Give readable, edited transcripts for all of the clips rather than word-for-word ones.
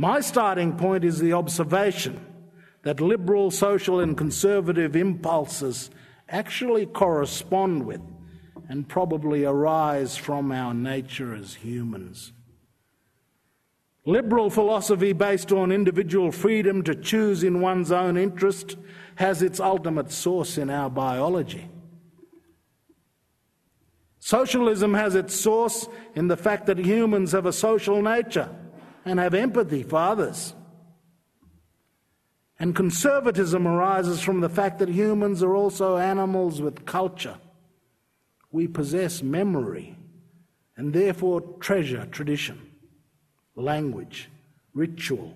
My starting point is the observation that liberal, social and conservative impulses actually correspond with and probably arise from our nature as humans. Liberal philosophy based on individual freedom to choose in one's own interest has its ultimate source in our biology. Socialism has its source in the fact that humans have a social nature and have empathy for others. And conservatism arises from the fact that humans are also animals with culture. We possess memory and therefore treasure tradition, language, ritual,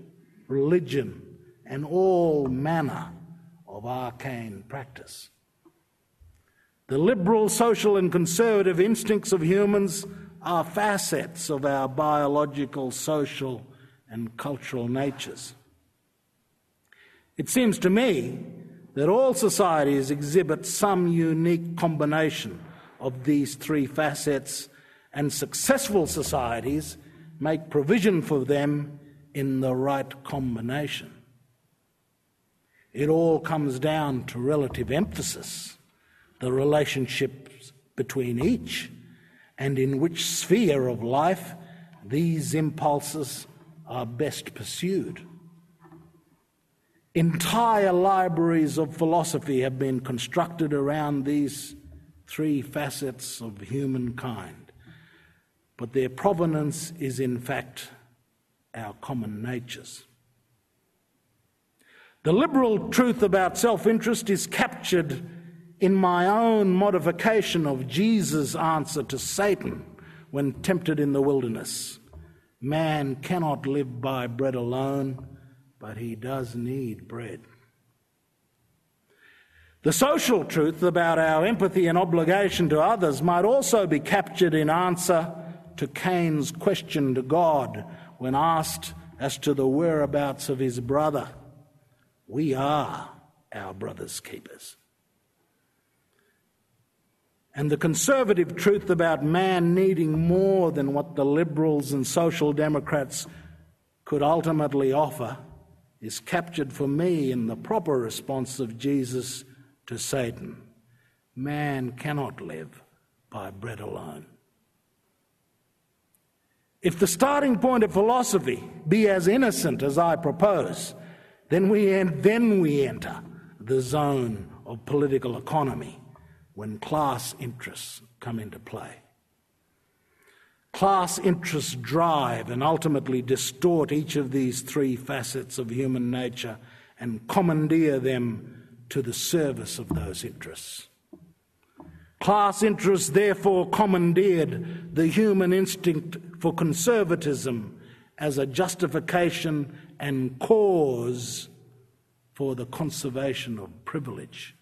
religion, and all manner of arcane practice. The liberal, social, and conservative instincts of humans are facets of our biological, social, and cultural natures. It seems to me that all societies exhibit some unique combination of these three facets, and successful societies make provision for them in the right combination. It all comes down to relative emphasis, the relationships between each, and in which sphere of life these impulses are best pursued. Entire libraries of philosophy have been constructed around these three facets of humankind, but their provenance is in fact our common natures. The liberal truth about self-interest is captured in my own modification of Jesus' answer to Satan when tempted in the wilderness. Man cannot live by bread alone, but he does need bread. The social truth about our empathy and obligation to others might also be captured in answer to Cain's question to God when asked as to the whereabouts of his brother. We are our brother's keepers. And the conservative truth about man needing more than what the liberals and social democrats could ultimately offer is captured for me in the proper response of Jesus to Satan. Man cannot live by bread alone. If the starting point of philosophy be as innocent as I propose, then we enter the zone of political economy when class interests come into play. Class interests drive and ultimately distort each of these three facets of human nature and commandeer them to the service of those interests. Class interests therefore commandeered the human instinct for conservatism as a justification and cause for the conservation of privilege.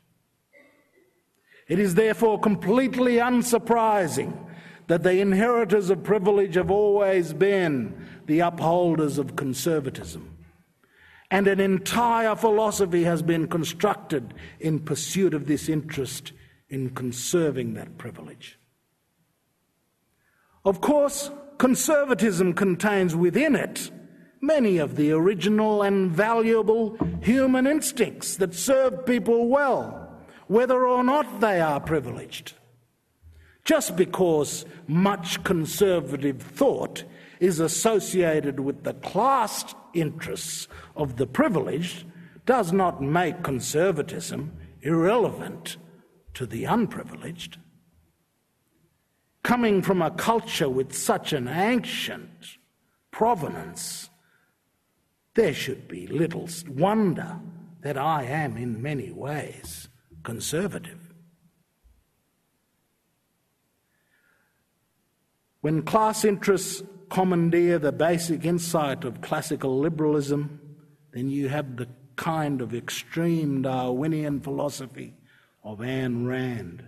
It is therefore completely unsurprising that the inheritors of privilege have always been the upholders of conservatism, and an entire philosophy has been constructed in pursuit of this interest in conserving that privilege. Of course, conservatism contains within it many of the original and valuable human instincts that serve people well, whether or not they are privileged. Just because much conservative thought is associated with the class interests of the privileged does not make conservatism irrelevant to the unprivileged. Coming from a culture with such an ancient provenance, there should be little wonder that I am in many ways conservative. When class interests commandeer the basic insight of classical liberalism, then you have the kind of extreme Darwinian philosophy of Ayn Rand,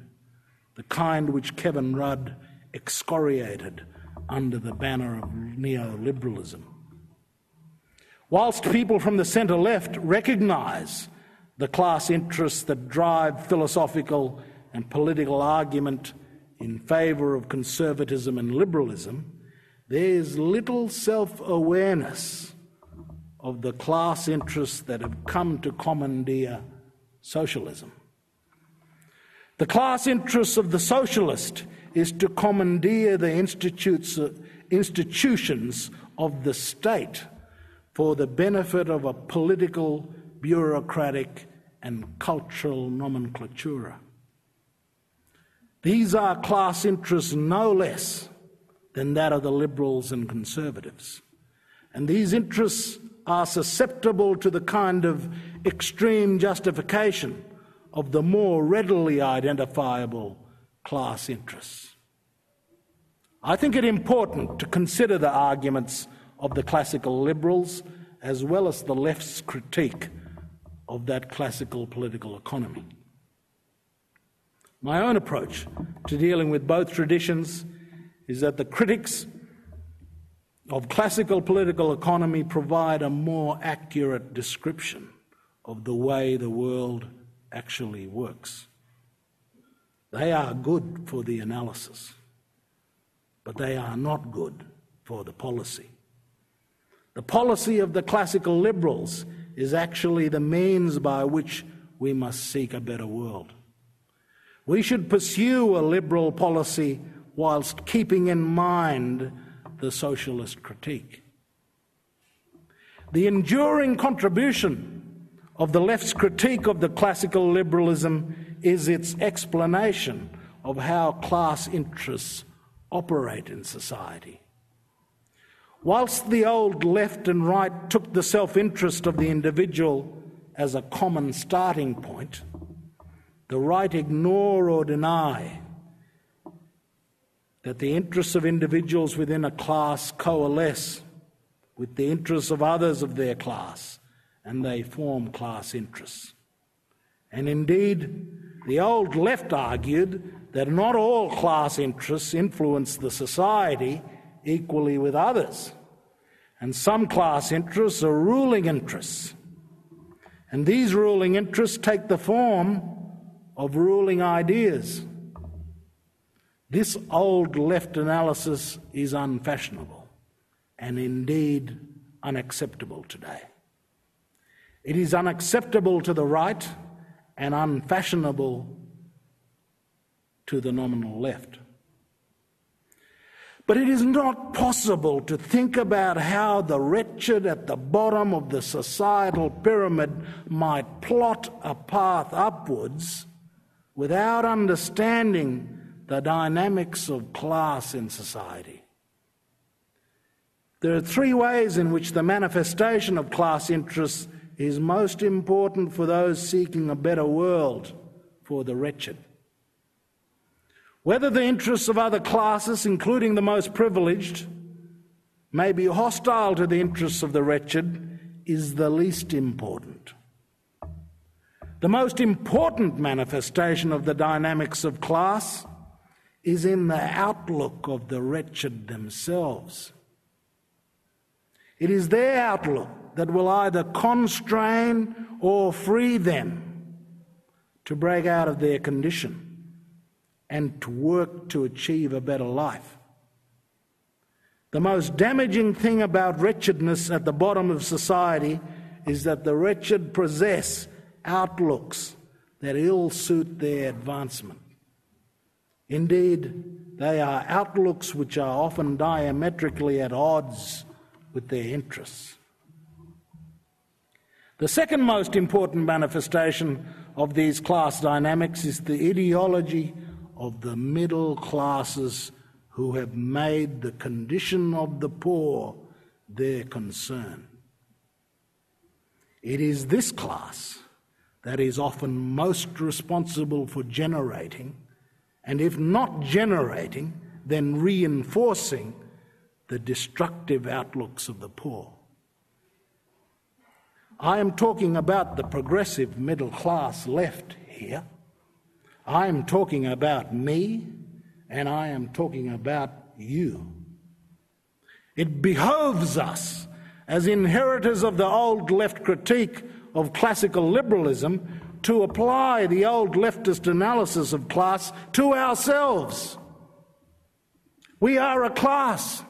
the kind which Kevin Rudd excoriated under the banner of neoliberalism. Whilst people from the centre-left recognise the class interests that drive philosophical and political argument in favour of conservatism and liberalism, there is little self-awareness of the class interests that have come to commandeer socialism. The class interest of the socialist is to commandeer the institutions of the state for the benefit of a political, bureaucratic and cultural nomenclatura. These are class interests no less than that of the liberals and conservatives. And these interests are susceptible to the kind of extreme justification of the more readily identifiable class interests. I think it important to consider the arguments of the classical liberals as well as the left's critique of that classical political economy. My own approach to dealing with both traditions is that the critics of classical political economy provide a more accurate description of the way the world actually works. They are good for the analysis, but they are not good for the policy. The policy of the classical liberals is actually the means by which we must seek a better world. We should pursue a liberal policy whilst keeping in mind the socialist critique. The enduring contribution of the left's critique of the classical liberalism is its explanation of how class interests operate in society. Whilst the old left and right took the self-interest of the individual as a common starting point, the right ignore or deny that the interests of individuals within a class coalesce with the interests of others of their class, and they form class interests. And indeed, the old left argued that not all class interests influence the society equally with others, and some class interests are ruling interests, and these ruling interests take the form of ruling ideas. This old left analysis is unfashionable and indeed unacceptable today. It is unacceptable to the right and unfashionable to the nominal left. But it is not possible to think about how the wretched at the bottom of the societal pyramid might plot a path upwards without understanding the dynamics of class in society. There are three ways in which the manifestation of class interests is most important for those seeking a better world for the wretched. Whether the interests of other classes, including the most privileged, may be hostile to the interests of the wretched is the least important. The most important manifestation of the dynamics of class is in the outlook of the wretched themselves. It is their outlook that will either constrain or free them to break out of their condition and to work to achieve a better life. The most damaging thing about wretchedness at the bottom of society is that the wretched possess outlooks that ill suit their advancement. Indeed, they are outlooks which are often diametrically at odds with their interests. The second most important manifestation of these class dynamics is the ideology of the middle classes who have made the condition of the poor their concern. It is this class that is often most responsible for generating, and if not generating, then reinforcing the destructive outlooks of the poor. I am talking about the progressive middle class left here. I am talking about me, and I am talking about you. It behoves us, as inheritors of the old left critique of classical liberalism, to apply the old leftist analysis of class to ourselves. We are a class,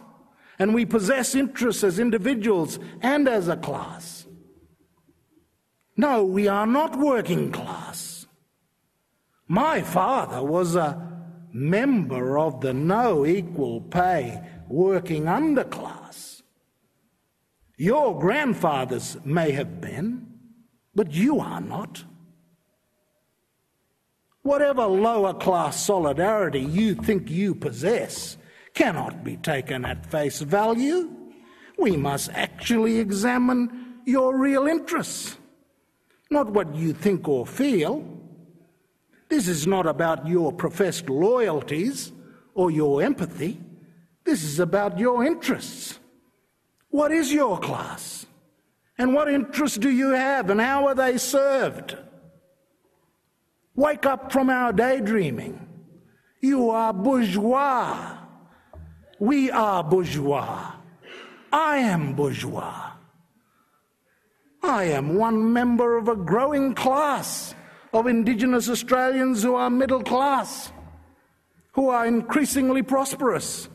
and we possess interests as individuals and as a class. No, we are not working class. My father was a member of the no equal pay working underclass. Your grandfathers may have been, but you are not. Whatever lower class solidarity you think you possess cannot be taken at face value. We must actually examine your real interests, not what you think or feel. This is not about your professed loyalties or your empathy. This is about your interests. What is your class? And what interests do you have, and how are they served? Wake up from our daydreaming. You are bourgeois. We are bourgeois. I am bourgeois. I am one member of a growing class of Indigenous Australians who are middle class, who are increasingly prosperous,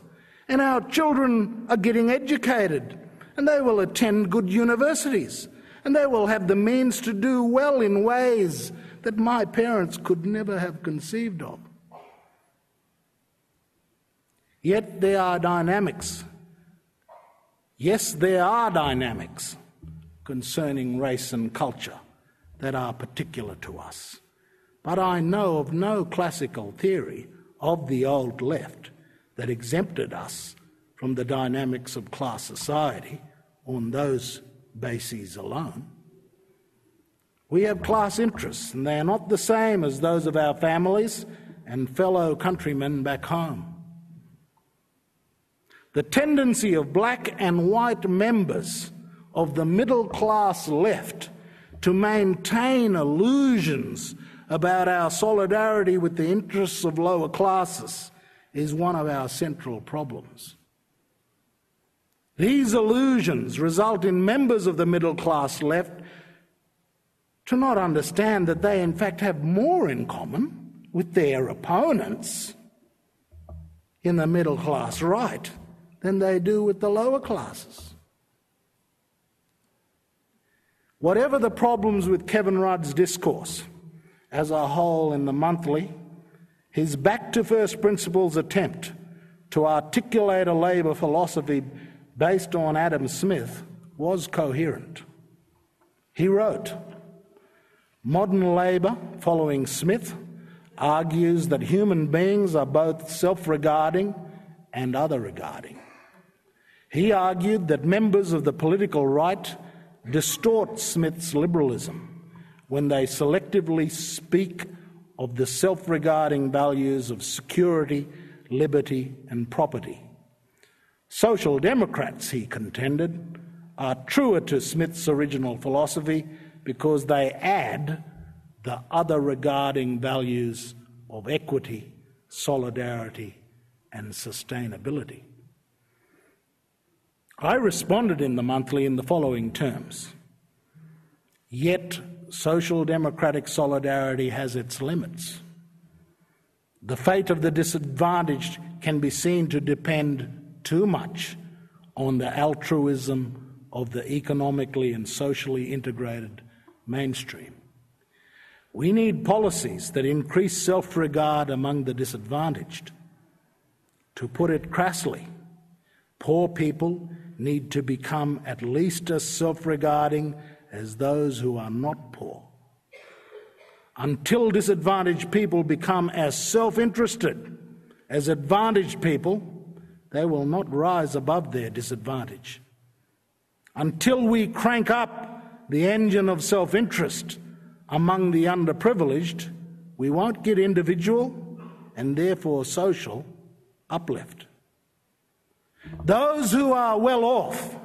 and our children are getting educated, and they will attend good universities, and they will have the means to do well in ways that my parents could never have conceived of. Yet there are dynamics. Yes, there are dynamics concerning race and culture that are particular to us. But I know of no classical theory of the old left that exempted us from the dynamics of class society on those bases alone. We have class interests, and they are not the same as those of our families and fellow countrymen back home. The tendency of black and white members of the middle-class left to maintain illusions about our solidarity with the interests of lower classes is one of our central problems. These illusions result in members of the middle-class left to not understand that they in fact have more in common with their opponents in the middle-class right than they do with the lower classes. Whatever the problems with Kevin Rudd's discourse as a whole in the Monthly, his back-to-first principles attempt to articulate a Labor philosophy based on Adam Smith was coherent. He wrote, "Modern Labor, following Smith, argues that human beings are both self-regarding and other-regarding. He argued that members of the political right distort Smith's liberalism when they selectively speak of the self-regarding values of security, liberty and property. Social Democrats, he contended, are truer to Smith's original philosophy because they add the other-regarding values of equity, solidarity and sustainability." I responded in the Monthly in the following terms: "Yet social democratic solidarity has its limits. The fate of the disadvantaged can be seen to depend too much on the altruism of the economically and socially integrated mainstream. We need policies that increase self-regard among the disadvantaged. To put it crassly, poor people need to become at least as self-regarding as those who are not poor. Until disadvantaged people become as self-interested as advantaged people, they will not rise above their disadvantage. Until we crank up the engine of self-interest among the underprivileged, we won't get individual and therefore social uplift. Those who are well off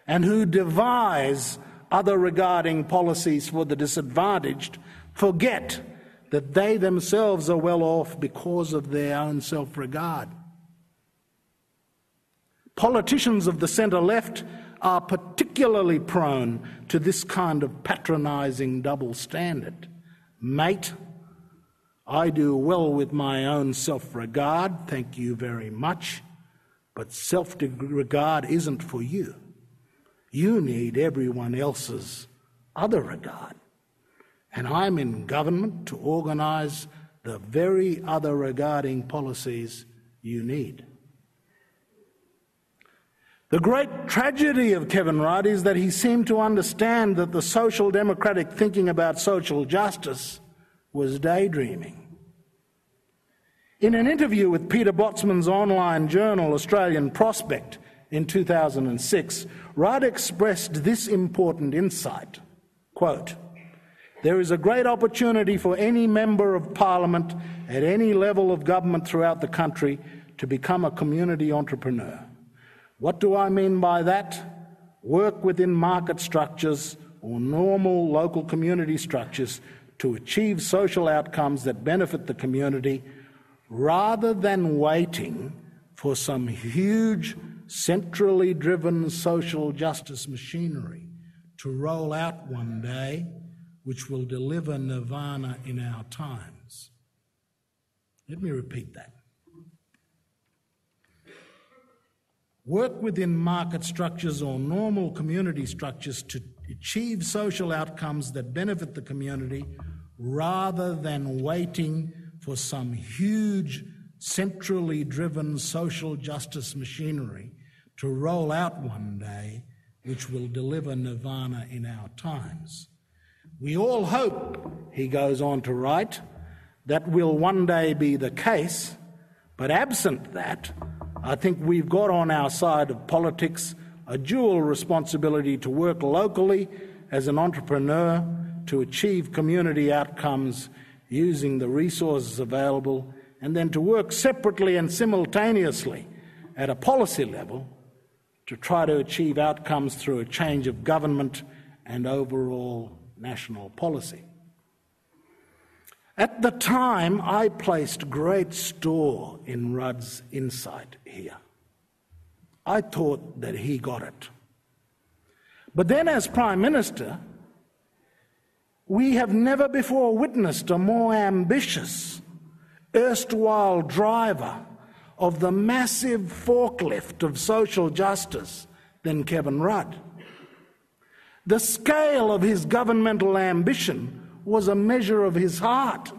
and who devise other-regarding policies for the disadvantaged forget that they themselves are well off because of their own self-regard. Politicians of the centre-left are particularly prone to this kind of patronising double standard. Mate, I do well with my own self-regard, thank you very much, But self-regard isn't for you. You need everyone else's other regard. And I'm in government to organise the very other regarding policies you need. The great tragedy of Kevin Rudd is that he seemed to understand that the social democratic thinking about social justice was daydreaming. In an interview with Peter Botsman's online journal, Australian Prospect, in 2006, Rudd expressed this important insight, quote, "There is a great opportunity for any member of parliament at any level of government throughout the country to become a community entrepreneur. What do I mean by that? Work within market structures or normal local community structures to achieve social outcomes that benefit the community rather than waiting for some huge, centrally driven social justice machinery to roll out one day, which will deliver nirvana in our times." Let me repeat that. Work within market structures or normal community structures to achieve social outcomes that benefit the community rather than waiting for some huge, centrally driven social justice machinery to roll out one day, which will deliver nirvana in our times. We all hope, he goes on to write, that will one day be the case, but absent that, I think we've got on our side of politics a dual responsibility to work locally as an entrepreneur to achieve community outcomes using the resources available, and then to work separately and simultaneously at a policy level to try to achieve outcomes through a change of government and overall national policy. At the time, I placed great store in Rudd's insight here. I thought that he got it. But then as Prime Minister, we have never before witnessed a more ambitious, erstwhile driver of the massive forklift of social justice than Kevin Rudd. The scale of his governmental ambition was a measure of his heart,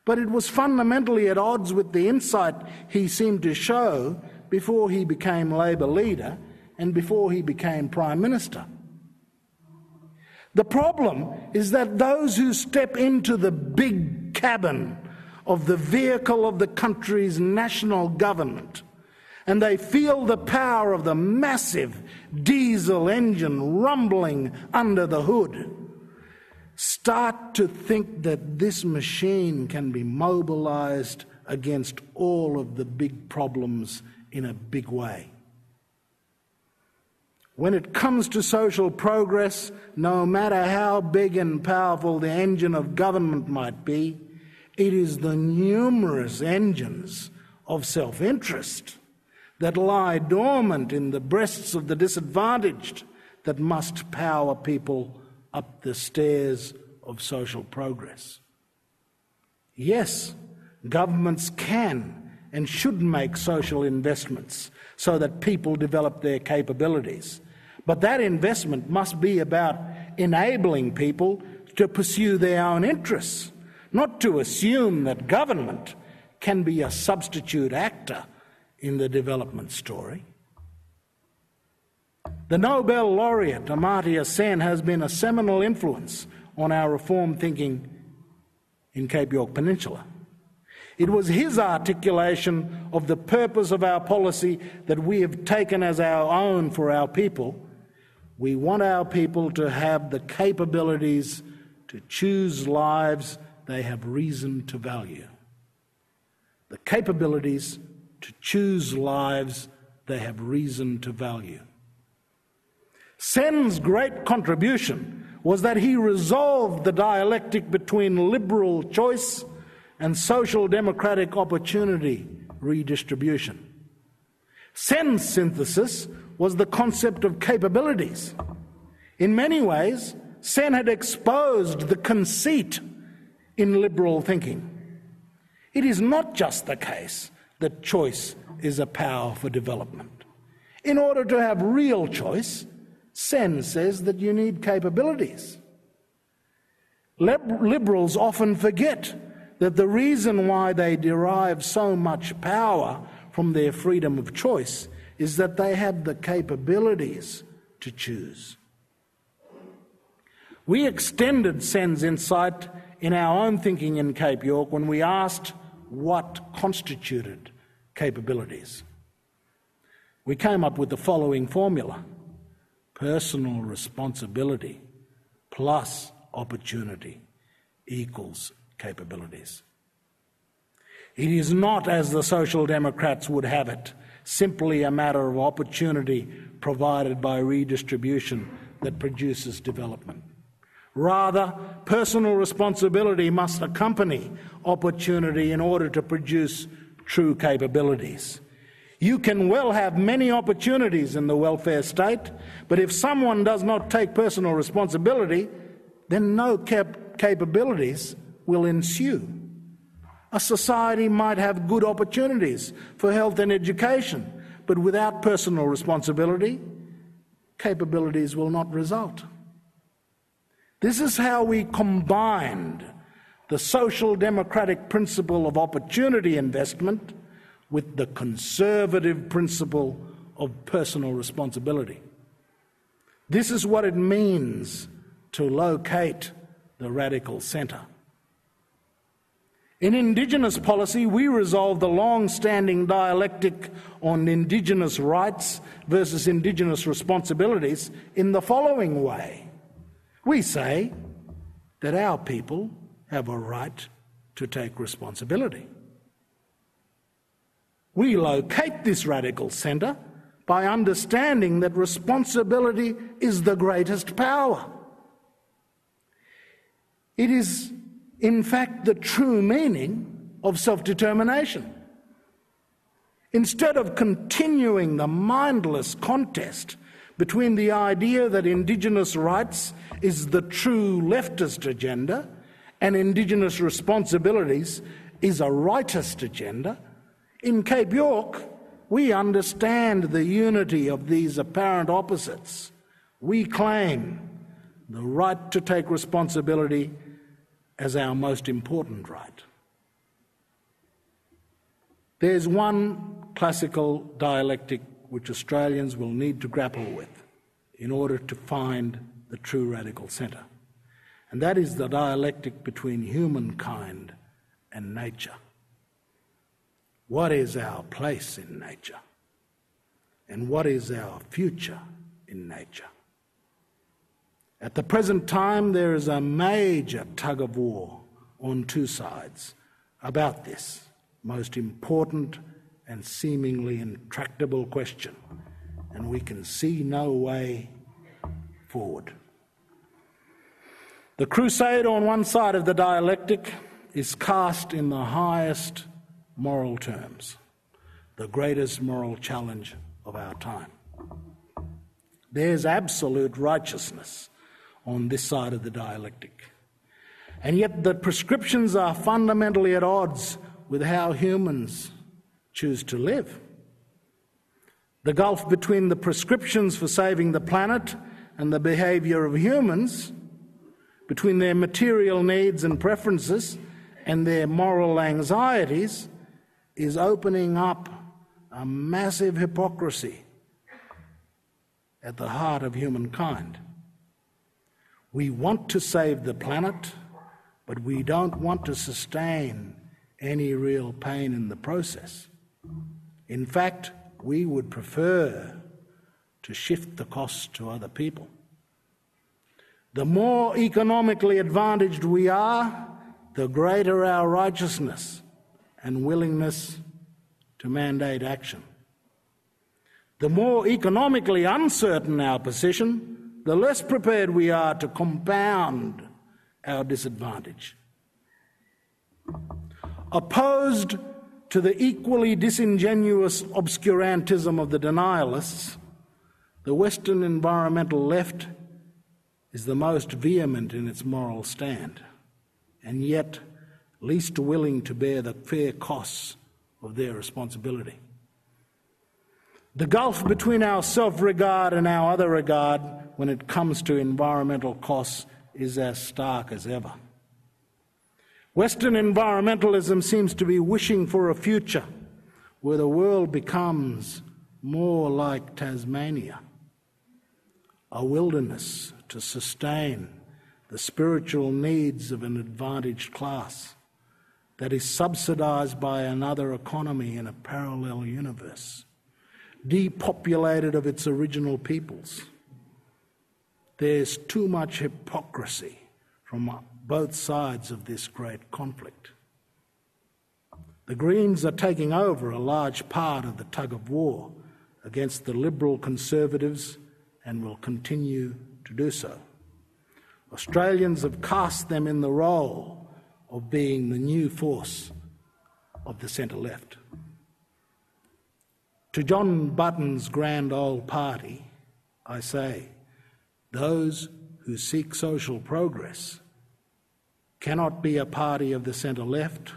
but it was fundamentally at odds with the insight he seemed to show before he became Labor leader and before he became Prime Minister. The problem is that those who step into the big cabin of the vehicle of the country's national government and they feel the power of the massive diesel engine rumbling under the hood, start to think that this machine can be mobilised against all of the big problems in a big way. When it comes to social progress, no matter how big and powerful the engine of government might be, it is the numerous engines of self-interest that lie dormant in the breasts of the disadvantaged that must power people up the stairs of social progress. Yes, governments can and should make social investments so that people develop their capabilities. But that investment must be about enabling people to pursue their own interests, not to assume that government can be a substitute actor in the development story. The Nobel laureate Amartya Sen has been a seminal influence on our reform thinking in Cape York Peninsula. It was his articulation of the purpose of our policy that we have taken as our own for our people. We want our people to have the capabilities to choose lives they have reason to value. The capabilities to choose lives they have reason to value. Sen's great contribution was that he resolved the dialectic between liberal choice and social democratic opportunity redistribution. Sen's synthesis was the concept of capabilities. In many ways, Sen had exposed the conceit in liberal thinking. It is not just the case that choice is a power for development. In order to have real choice, Sen says that you need capabilities. Liberals often forget that the reason why they derive so much power from their freedom of choice is that they have the capabilities to choose. We extended Sen's insight in our own thinking in Cape York when we asked what constituted capabilities. We came up with the following formula: personal responsibility plus opportunity equals capabilities. It is not, as the Social Democrats would have it, simply a matter of opportunity provided by redistribution that produces development. Rather, personal responsibility must accompany opportunity in order to produce true capabilities. You can well have many opportunities in the welfare state, but if someone does not take personal responsibility, then no capabilities will ensue. A society might have good opportunities for health and education, but without personal responsibility, capabilities will not result. This is how we combined the social democratic principle of opportunity investment with the conservative principle of personal responsibility. This is what it means to locate the radical centre. In Indigenous policy, we resolve the long-standing dialectic on Indigenous rights versus Indigenous responsibilities in the following way. We say that our people have a right to take responsibility. We locate this radical centre by understanding that responsibility is the greatest power. It is, in fact, the true meaning of self-determination. Instead of continuing the mindless contest between the idea that Indigenous rights is the true leftist agenda and Indigenous responsibilities is a rightist agenda, in Cape York we understand the unity of these apparent opposites. We claim the right to take responsibility as our most important right. There's one classical dialectic which Australians will need to grapple with in order to find the true radical centre, and that is the dialectic between humankind and nature. What is our place in nature? And what is our future in nature? At the present time, there is a major tug of war on two sides about this most important and seemingly intractable question, and we can see no way forward. The crusade on one side of the dialectic is cast in the highest moral terms, the greatest moral challenge of our time. There's absolute righteousness on this side of the dialectic, and yet the prescriptions are fundamentally at odds with how humans choose to live. The gulf between the prescriptions for saving the planet and the behaviour of humans, between their material needs and preferences and their moral anxieties, is opening up a massive hypocrisy at the heart of humankind. We want to save the planet, but we don't want to sustain any real pain in the process. In fact, we would prefer to shift the costs to other people. The more economically advantaged we are, the greater our righteousness and willingness to mandate action. The more economically uncertain our position, the less prepared we are to compound our disadvantage. Opposed to the equally disingenuous obscurantism of the denialists, the Western environmental left is the most vehement in its moral stand, and yet least willing to bear the fair costs of their responsibility. The gulf between our self-regard and our other regard when it comes to environmental costs is as stark as ever. Western environmentalism seems to be wishing for a future where the world becomes more like Tasmania, a wilderness to sustain the spiritual needs of an advantaged class that is subsidised by another economy in a parallel universe, depopulated of its original peoples. There's too much hypocrisy from both sides of this great conflict. The Greens are taking over a large part of the tug-of-war against the Liberal Conservatives and will continue to do so. Australians have cast them in the role of being the new force of the centre-left. To John Button's grand old party, I say, those who seek social progress cannot be a party of the centre-left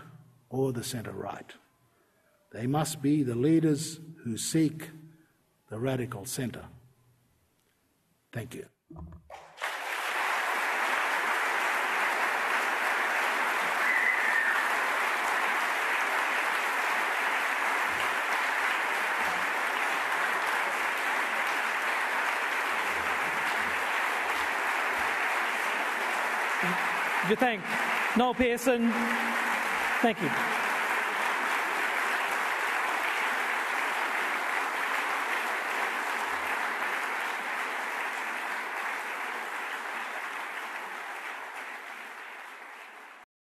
or the centre-right. They must be the leaders who seek the radical centre. Thank you. Would you thank Noel Pearson? Thank you.